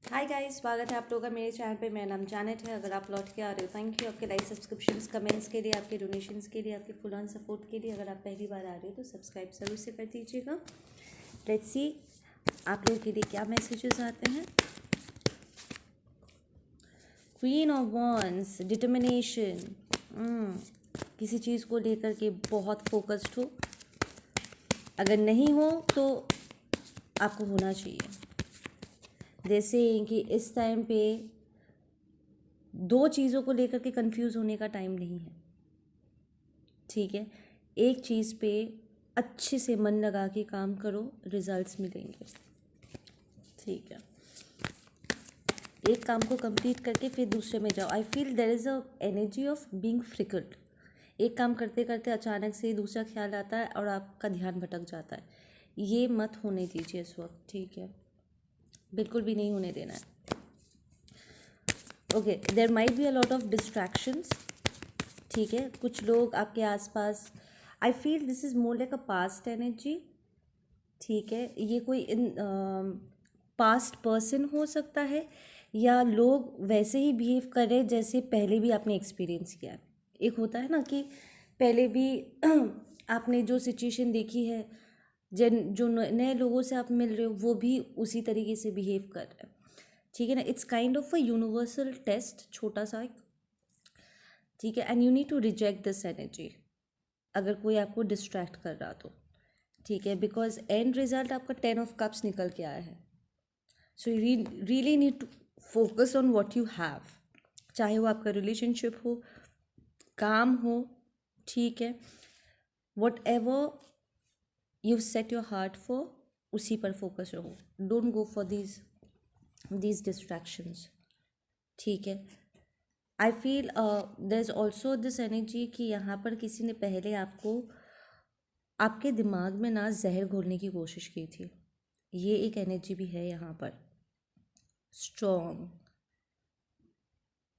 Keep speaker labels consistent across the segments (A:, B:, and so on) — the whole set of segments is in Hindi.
A: हाय गाइस, स्वागत है आप लोगों का मेरे चैनल पे। मेरा नाम जानत है। अगर आप लौट के आ रहे हो, थैंक यू आपके लाइक सब्सक्रिप्शंस कमेंट्स के लिए, आपके डोनेशंस के लिए, आपके फुल ऑन सपोर्ट के लिए। अगर आप पहली बार आ रहे हो तो सब्सक्राइब ज़रूर से कर दीजिएगा। लेट्स सी आप लोगों के लिए क्या मैसेजेस आते हैं। Queen of wands, determination. किसी चीज़ को लेकर के बहुत फोकस्ड हो, अगर नहीं हो तो आपको होना चाहिए। जैसे कि इस टाइम पे दो चीज़ों को लेकर के कंफ्यूज होने का टाइम नहीं है, ठीक है। एक चीज़ पे अच्छे से मन लगा के काम करो, रिजल्ट्स मिलेंगे, ठीक है। एक काम को कंप्लीट करके फिर दूसरे में जाओ। I feel there is a energy of being fickled. एक काम करते करते अचानक से दूसरा ख्याल आता है और आपका ध्यान भटक जाता है। ये मत होने दीजिए इस वक्त, ठीक है, बिल्कुल भी नहीं होने देना है। Okay, there might be a lot of distractions, ठीक है। कुछ लोग आपके आसपास, I feel this is more like a past energy, ठीक है। ये कोई पास्ट पर्सन हो सकता है, या लोग वैसे ही बिहेव कर रहे जैसे पहले भी आपने एक्सपीरियंस किया है। एक होता है ना कि पहले भी आपने जो सिचुएशन देखी है, जिन जो नए लोगों से आप मिल रहे हो वो भी उसी तरीके से बिहेव कर रहे हैं, ठीक है ना। It's kind of a universal test, छोटा सा एक, ठीक है। And you need to reject this energy अगर कोई आपको डिस्ट्रैक्ट कर रहा तो, ठीक है। बिकॉज एंड रिजल्ट आपका 10 ऑफ कप्स निकल के आया है। So you really need to focus on what you have, चाहे वो आपका रिलेशनशिप हो, काम हो, ठीक है। Whatever you set your heart for, उसी पर फोकस रहो। Don't go for these distractions, ठीक है। I feel there is also this energy कि यहाँ पर किसी ने पहले आपको, आपके दिमाग में ना जहर घोलने की कोशिश की थी। ये एक एनर्जी भी है यहाँ पर, स्ट्रॉन्ग,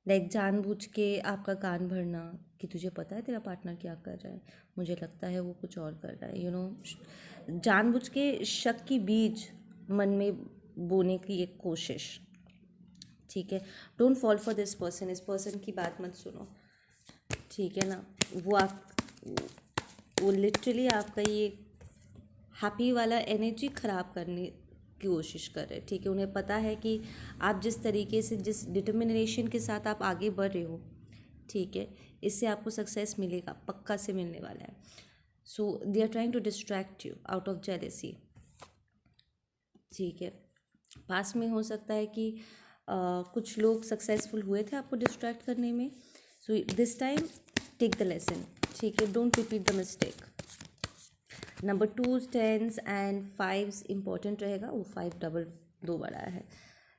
A: लाइक जानबूझ के आपका कान भरना कि तुझे पता है तेरा पार्टनर क्या कर रहा है, मुझे लगता है वो कुछ और कर रहा है, जानबूझ के शक की बीज मन में बोने की एक कोशिश, ठीक है। Don't fall for this person, इस पर्सन की बात मत सुनो, ठीक है ना। वो लिटरली आपका ये हैप्पी वाला एनर्जी ख़राब करने की कोशिश कर रहे हैं, ठीक है। उन्हें पता है कि आप जिस तरीके से, जिस डिटर्मिनेशन के साथ आप आगे बढ़ रहे हो, ठीक है, इससे आपको सक्सेस मिलेगा, पक्का से मिलने वाला है। So they are trying to distract you out of jealousy, ठीक है। पास में हो सकता है कि कुछ लोग सक्सेसफुल हुए थे आपको डिस्ट्रैक्ट करने में। So this time take the lesson, ठीक है, don't repeat the mistake. Number 2s 10s and 5s important रहेगा। वो 5 डबल 2 बड़ा है।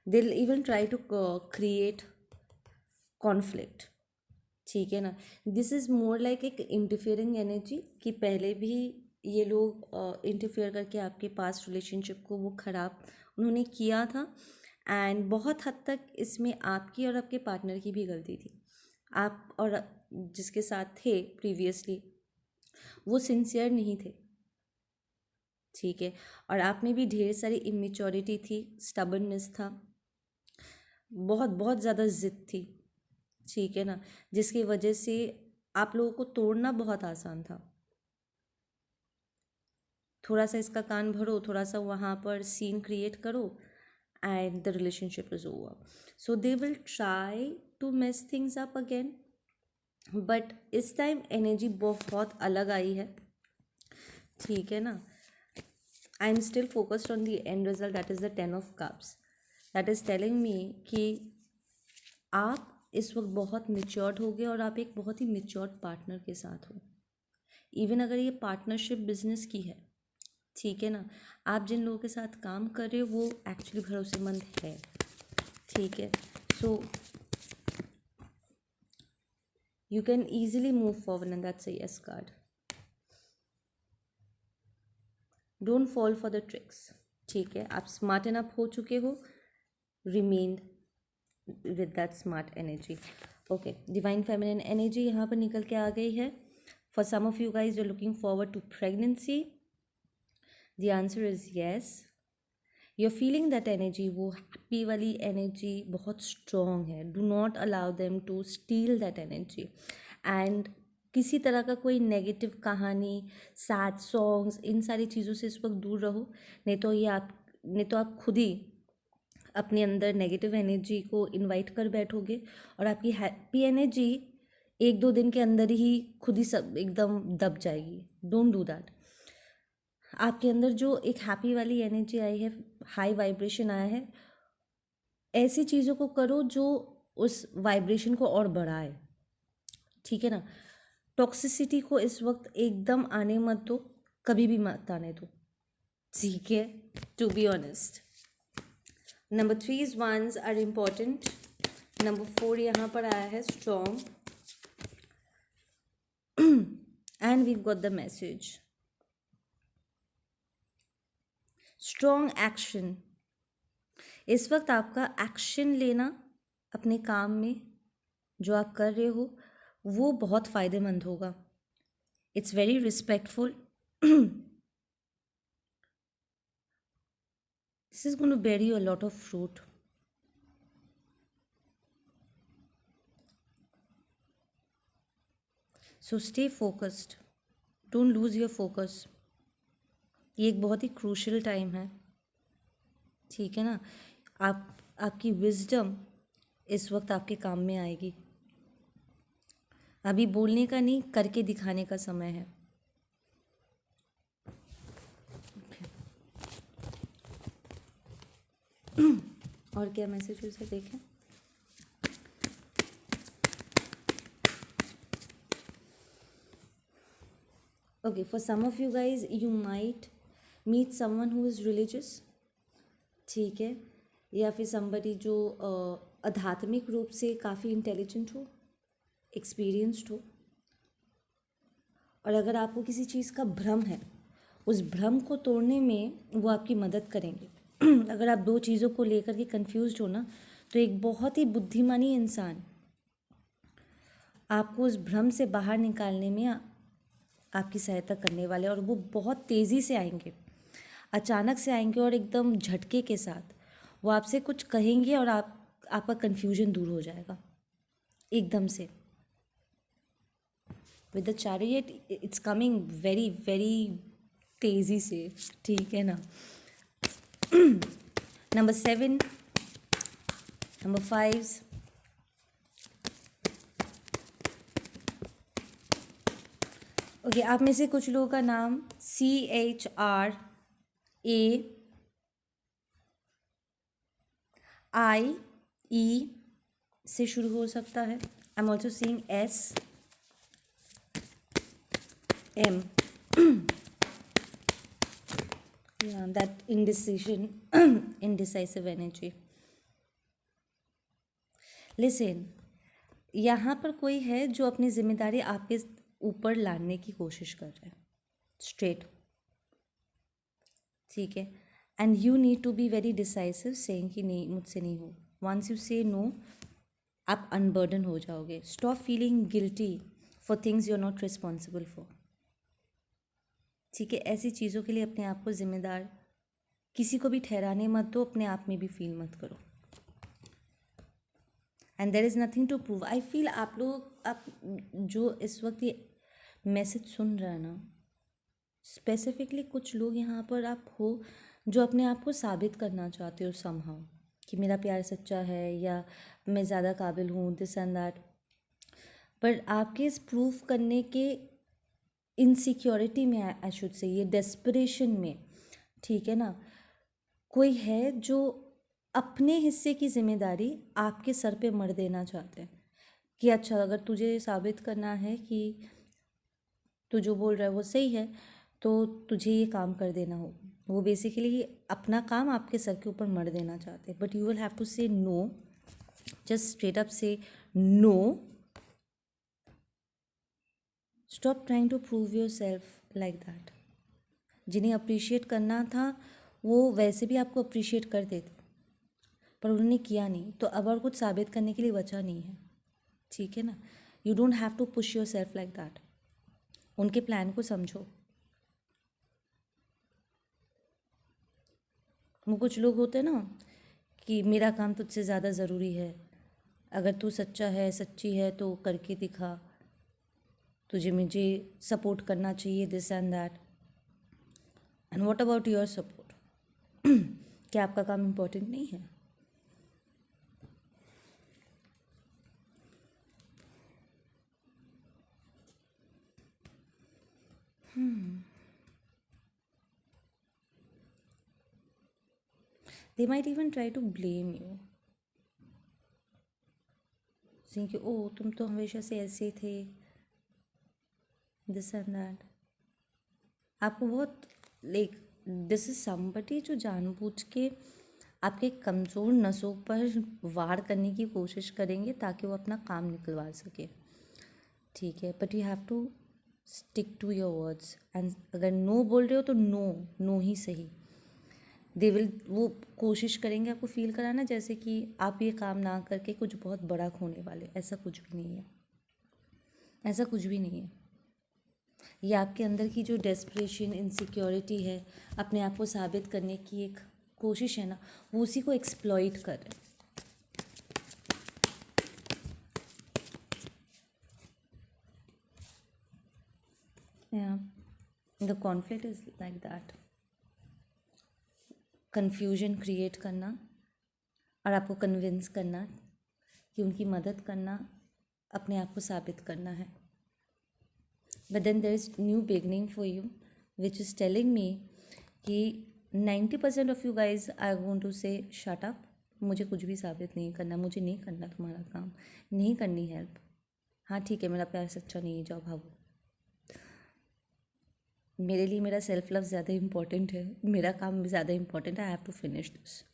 A: They'll even try to create conflict, ठीक है ना। दिस इज़ मोर लाइक एक इंटरफियरिंग एनर्जी कि पहले भी ये लोग इंटरफियर करके आपके पास रिलेशनशिप को वो ख़राब उन्होंने किया था। एंड बहुत हद तक इसमें आपकी और आपके पार्टनर की भी गलती थी। आप और जिसके साथ थे प्रीवियसली वो सिंसियर नहीं थे, ठीक है। और आप में भी ढेर सारी इमेच्योरिटी थी, स्टबर्ननेस था, बहुत बहुत ज़्यादा ज़िद थी, ठीक है ना, जिसकी वजह से आप लोगों को तोड़ना बहुत आसान था। थोड़ा सा इसका कान भरो, थोड़ा सा वहाँ पर सीन क्रिएट करो and the relationship is over. So they will try to mess things up again, but इस टाइम एनर्जी बहुत अलग आई है, ठीक है ना। I am still focused on the end result, that is the 10 of cups. That is telling me कि आप इस वक्त बहुत मेच्योर्ड हो गए और आप एक बहुत ही मेच्योर्ड पार्टनर के साथ हो। इवन अगर ये पार्टनरशिप बिजनेस की है, ठीक है ना, आप जिन लोगों के साथ काम कर रहे हो वो एक्चुअली भरोसेमंद है, ठीक है। So you can easily move forward and that's a yes card. Don't fall for the tricks, ठीक है। आप स्मार्ट इनफ हो चुके हो, remain with that smart energy. Okay, divine feminine energy यहाँ पर निकल के आ गई है। For some of you guys you are looking forward to pregnancy, the answer is yes. You are feeling that energy, वो हैप्पी वाली एनर्जी बहुत स्ट्रॉन्ग है. Do not allow them to steal that energy. And किसी तरह का कोई नेगेटिव कहानी, सैड सॉन्ग्स, इन सारी चीज़ों से इस वक्त दूर रहो. नहीं तो आप खुद ही अपने अंदर नेगेटिव एनर्जी को इनवाइट कर बैठोगे और आपकी हैप्पी एनर्जी एक दो दिन के अंदर ही खुद ही सब एकदम दब जाएगी. Don't do that. आपके अंदर जो एक हैप्पी वाली एनर्जी आई है, हाई वाइब्रेशन आया है, ऐसी चीज़ों को करो जो उस वाइब्रेशन को और बढ़ाए. ठीक है ना. टॉक्सिसिटी को इस वक्त एकदम आने मत दो, कभी भी मत आने दो. ठीक है, to be honest. Number 3 ones are important. Number 4 यहाँ पर आया है strong. And we got the message strong action. इस वक्त आपका एक्शन लेना अपने काम में जो आप कर रहे हो वो बहुत फ़ायदेमंद होगा. It's very respectful. This is going to bear you a lot of fruit. So stay focused. Don't lose your focus. ये एक बहुत ही क्रूशल टाइम है. ठीक है ना. आपकी विजडम इस वक्त आपके काम में आएगी. अभी बोलने का नहीं, करके दिखाने का समय है. और क्या मैसेज है देखें. Okay, for some of you guys you might meet someone who is religious. ठीक है. या फिर somebody जो आध्यात्मिक रूप से काफ़ी इंटेलिजेंट हो, एक्सपीरियंस्ड हो. और अगर आपको किसी चीज़ का भ्रम है, उस भ्रम को तोड़ने में वो आपकी मदद करेंगे. अगर आप दो चीज़ों को लेकर के कंफ्यूज्ड हो ना, तो एक बहुत ही बुद्धिमानी इंसान आपको उस भ्रम से बाहर निकालने में आपकी सहायता करने वाले. और वो बहुत तेज़ी से आएंगे, अचानक से आएंगे और एकदम झटके के साथ वो आपसे कुछ कहेंगे और आपका कन्फ्यूजन दूर हो जाएगा एकदम से. With the chariot it's coming very very तेज़ी से. ठीक है ना. Number 7, number 5. ओके, आप में से कुछ लोगों का नाम CHRAIE से शुरू हो सकता है. I am also seeing SM. Yeah, that indecisive energy. Listen, यहाँ पर कोई है जो अपनी जिम्मेदारी आपके ऊपर लाने की कोशिश कर रहा है. स्ट्रेट. ठीक है. And you need to be very decisive saying कि नहीं, मुझसे नहीं हो. वंस यू से नो, आप अनबर्डन हो जाओगे. Stop feeling guilty for things you are not responsible for. ठीक है. ऐसी चीज़ों के लिए अपने आप को जिम्मेदार किसी को भी ठहराने मत दो, अपने आप में भी फील मत करो. And there is nothing to prove. I feel आप जो इस वक्त ये मैसेज सुन रहे हैं ना, स्पेसिफिकली कुछ लोग यहाँ पर आप हो जो अपने आप को साबित करना चाहते हो समहाउ कि मेरा प्यार सच्चा है या मैं ज़्यादा काबिल हूँ, दिस एंड दैट. पर आपके इस प्रूफ करने के इनसिक्योरिटी में, आई शुड से, ये डेस्परेशन में, ठीक है ना, कोई है जो अपने हिस्से की जिम्मेदारी आपके सर पे मर देना चाहते हैं कि अच्छा, अगर तुझे साबित करना है कि तू जो बोल रहा है वो सही है तो तुझे ये काम कर देना हो. वो बेसिकली अपना काम आपके सर के ऊपर मर देना चाहते हैं. But you will have to say no. Just straight up say no. Stop trying to prove yourself like that. जिन्हें अप्रिशिएट करना था वो वैसे भी आपको अप्रिशिएट कर देते, पर उन्होंने किया नहीं, तो अब और कुछ साबित करने के लिए बचा नहीं है. ठीक है ना. You don't have to push yourself like that. उनके प्लान को समझो. वो कुछ लोग होते हैं ना कि मेरा काम तुझसे ज़्यादा ज़रूरी है, अगर तू सच्चा है सच्ची है तो करके दिखा, तुझे मुझे सपोर्ट करना चाहिए, this and that. And what about your support? क्या आपका काम इम्पोर्टेंट नहीं है? They might even try to blame you, saying कि ओ तुम तो हमेशा से ऐसे थे, दिस एंड दैट। आपको बहुत लाइक दिस इज समबडी जो जानबूझ के आपके कमज़ोर नसों पर वार करने की कोशिश करेंगे ताकि वो अपना काम निकलवा सके, ठीक है। But you have to stick to your words, and अगर नो बोल रहे हो तो नो, नो ही सही। दे विल, वो कोशिश करेंगे आपको फील कराना जैसे कि आप ये काम ना करके कुछ बहुत बड़ा खोने वाले। ऐसा कुछ भी नहीं है, ऐसा कुछ भी नहीं है। ये आपके अंदर की जो डेस्परेशन, इनसिक्योरिटी है, अपने आप को साबित करने की एक कोशिश है ना, वो उसी को एक्सप्लॉइट कर रहे हैं। The conflict is like that, confusion create करना और आपको कन्विंस करना कि उनकी मदद करना अपने आप को साबित करना है। But then there is new beginning for you which is telling me कि 90% of you guys I want to say shut up, मुझे कुछ भी साबित नहीं करना, मुझे नहीं करना तुम्हारा काम, नहीं करनी हेल्प। हाँ ठीक है, मेरा प्यार सच्चा नहीं है, जाओ भागो। मेरे लिए मेरा सेल्फ लव ज़्यादा इम्पॉर्टेंट है, मेरा काम ज़्यादा इम्पॉर्टेंट है, I have to finish this.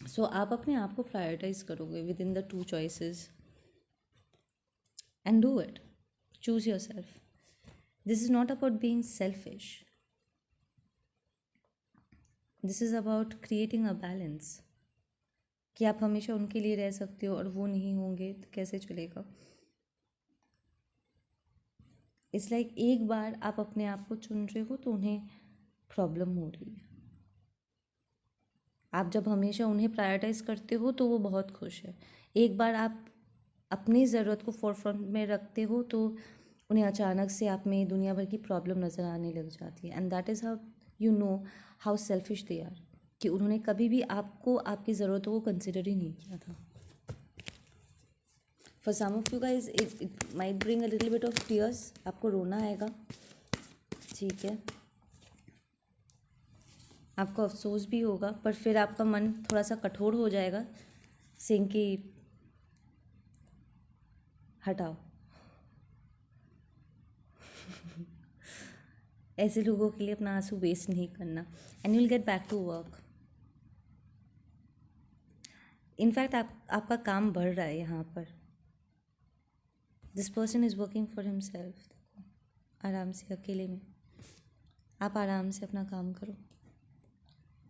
A: So आप अपने आप को प्रायोरिटाइज करोगे within the two choices and do it, choose yourself. This is not about being selfish, this is about creating a balance. कि आप हमेशा उनके लिए रह सकते हो और वो नहीं होंगे तो कैसे चलेगा। इट्स लाइक एक बार आप अपने आप को चुन रहे हो तो उन्हें प्रॉब्लम हो रही है। आप जब हमेशा उन्हें प्रायोरिटाइज करते हो तो वो बहुत खुश है। एक बार आप अपनी ज़रूरत को फोरफ्रंट में रखते हो तो उन्हें अचानक से आप में दुनिया भर की प्रॉब्लम नज़र आने लग जाती है। And that is how you know how selfish they are, कि उन्होंने कभी भी आपको, आपकी ज़रूरतों को कंसिडर ही नहीं किया था। For some of you guys it might bring a little bit of tears, आपको रोना आएगा, ठीक है, आपको अफसोस भी होगा, पर फिर आपका मन थोड़ा सा कठोर हो जाएगा, सिंह की हटाओ। ऐसे लोगों के लिए अपना आंसू वेस्ट नहीं करना, and you will get back to work. In fact आपका काम बढ़ रहा है यहाँ पर। This person is working for himself. आराम से, अकेले में आप आराम से अपना काम करो,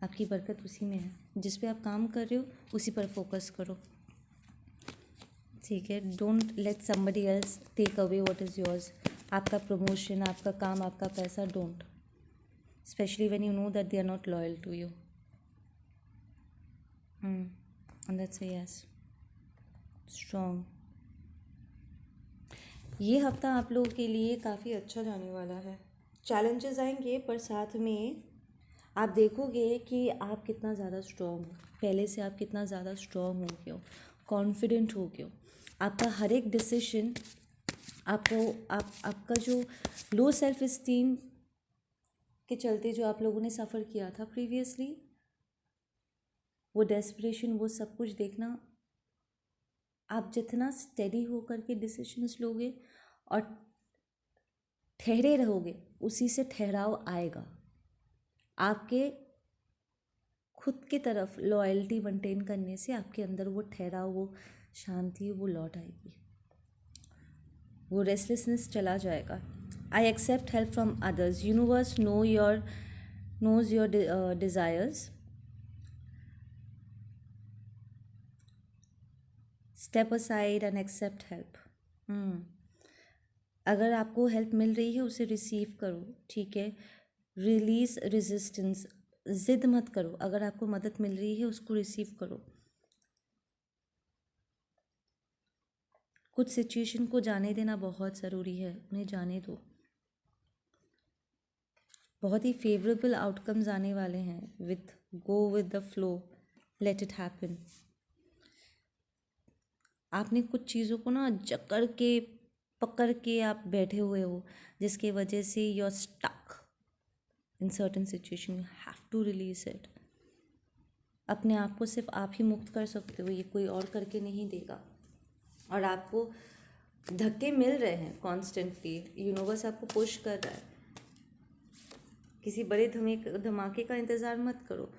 A: आपकी बरकत उसी में है। जिस पे आप काम कर रहे हो उसी पर फोकस करो, ठीक है। Don't let somebody else take away what is yours. आपका प्रमोशन, आपका काम, आपका पैसा, don't, especially when you know that they are not loyal to you. And that's a yes, strong. ये हफ्ता आप लोगों के लिए काफ़ी अच्छा जाने वाला है। चैलेंजेस आएंगे पर साथ में आप देखोगे कि आप कितना ज़्यादा स्ट्रॉन्ग हो, पहले से आप कितना ज़्यादा स्ट्रॉन्ग हो गए हो, कॉन्फिडेंट हो गए हो। आपका हर एक डिसीजन आपको, आपका जो लो सेल्फ इस्टीम के चलते जो आप लोगों ने सफ़र किया था प्रीवियसली, वो डेस्परेशन, वो सब कुछ देखना, आप जितना स्टेडी होकर के डिसीजंस लोगे और ठहरे रहोगे, उसी से ठहराव आएगा। आपके खुद की तरफ लॉयल्टी मेंटेन करने से आपके अंदर वो ठहराव, वो शांति, वो लौट आएगी, वो रेस्टलेसनेस चला जाएगा। I accept help from others, universe knows your desires. Step aside and accept help. अगर आपको हेल्प मिल रही है उसे रिसीव करो, ठीक है। रिलीज रेजिस्टेंस, ज़िद मत करो, अगर आपको मदद मिल रही है उसको रिसीव करो। कुछ सिचुएशन को जाने देना बहुत ज़रूरी है, उन्हें जाने दो। बहुत ही फेवरेबल आउटकम्स आने वाले हैं। Go with the flow, let it happen. आपने कुछ चीज़ों को ना जकड़ के पकड़ के आप बैठे हुए हो, जिसकी वजह से you are stuck in certain situation, you have to release it. अपने आप को सिर्फ आप ही मुक्त कर सकते हो, ये कोई और करके नहीं देगा। और आपको धक्के मिल रहे हैं कॉन्स्टेंटली, यूनिवर्स आपको पुश कर रहा है। किसी बड़े धमाके का इंतज़ार मत करो।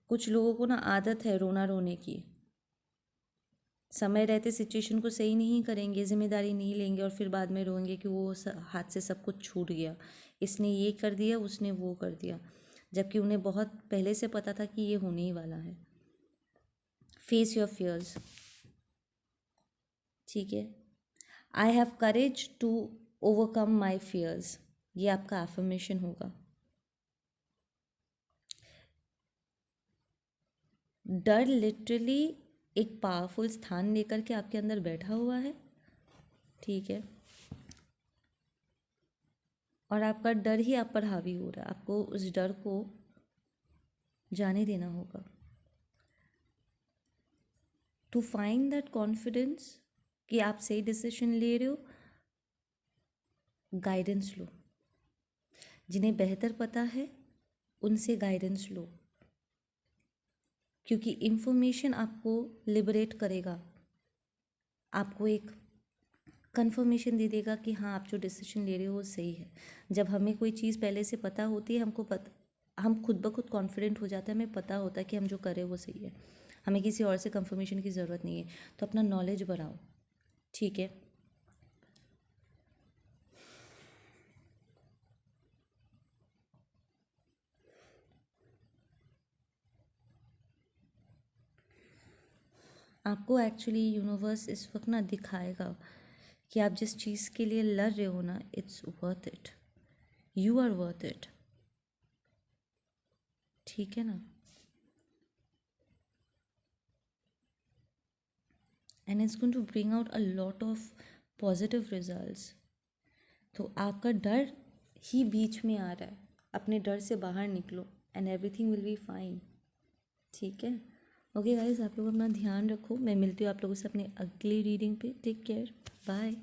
A: कुछ लोगों को ना आदत है रोना रोने की, समय रहते सिचुएशन को सही नहीं करेंगे, जिम्मेदारी नहीं लेंगे और फिर बाद में रोएंगे कि वो हाथ से सब कुछ छूट गया, इसने ये कर दिया, उसने वो कर दिया, जबकि उन्हें बहुत पहले से पता था कि ये होने ही वाला है। फेस योर फियर्स, ठीक है। I have courage to overcome my fears, ये आपका एफर्मेशन होगा। डर लिटरली एक पावरफुल स्थान लेकर के आपके अंदर बैठा हुआ है, ठीक है, और आपका डर ही आप पर हावी हो रहा है। आपको उस डर को जाने देना होगा। टू फाइंड दैट कॉन्फिडेंस कि आप सही डिसीजन ले रहे हो, गाइडेंस लो। जिन्हें बेहतर पता है उनसे गाइडेंस लो, क्योंकि इन्फॉर्मेशन आपको लिबरेट करेगा, आपको एक कंफर्मेशन दे देगा कि हाँ आप जो डिसीजन ले रहे हो वो सही है। जब हमें कोई चीज़ पहले से पता होती है, हम खुद ब खुद कॉन्फिडेंट हो जाते हैं, हमें पता होता है कि हम जो करें वो सही है, हमें किसी और से कंफर्मेशन की ज़रूरत नहीं है। तो अपना नॉलेज बढ़ाओ, ठीक है। आपको एक्चुअली यूनिवर्स इस वक्त ना दिखाएगा कि आप जिस चीज़ के लिए लड़ रहे हो ना, it's worth it, you are worth it, ठीक है ना। And it's going to bring out a lot of positive results. तो आपका डर ही बीच में आ रहा है, अपने डर से बाहर निकलो and everything will be fine, ठीक है। ओके गाइस, आप लोग अपना ध्यान रखो। मैं मिलती हूँ आप लोगों से अपनी अगली रीडिंग पे। Take care, bye.